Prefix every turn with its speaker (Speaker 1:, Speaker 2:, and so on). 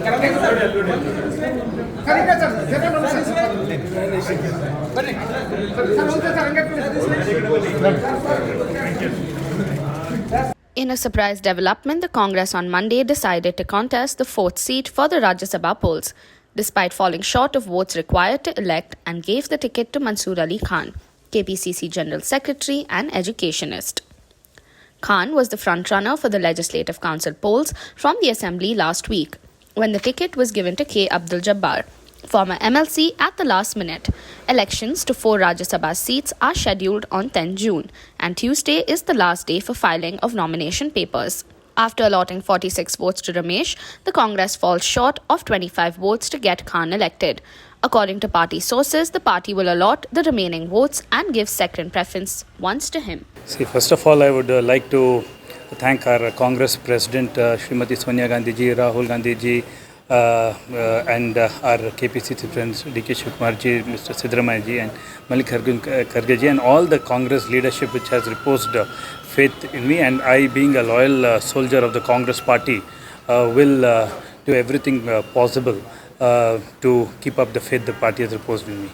Speaker 1: In a surprise development, the Congress on Monday decided to contest the fourth seat for the Rajya Sabha polls, despite falling short of votes required to elect, and gave the ticket to Mansoor Ali Khan, KPCC General Secretary and educationist. Khan was the frontrunner for the Legislative Council polls from the Assembly last week, when the ticket was given to K. Abdul Jabbar, former MLC, at the last minute. Elections to 4 Rajya Sabha seats are scheduled on 10 June, and Tuesday is the last day for filing of nomination papers. After allotting 46 votes to Ramesh, the Congress falls short of 25 votes to get Khan elected. According to party sources, the party will allot the remaining votes and give second preference once to him.
Speaker 2: See, first of all, I would like to thank our Congress President, Srimati Sonia Gandhi ji, Rahul Gandhi ji, and our KPCC friends, D.K. Shivakumar ji, Mr. Siddaramaiah ji, and Malik Kharge ji, and all the Congress leadership which has reposed faith in me. And I, being a loyal soldier of the Congress party, will do everything possible to keep up the faith the party has reposed in me.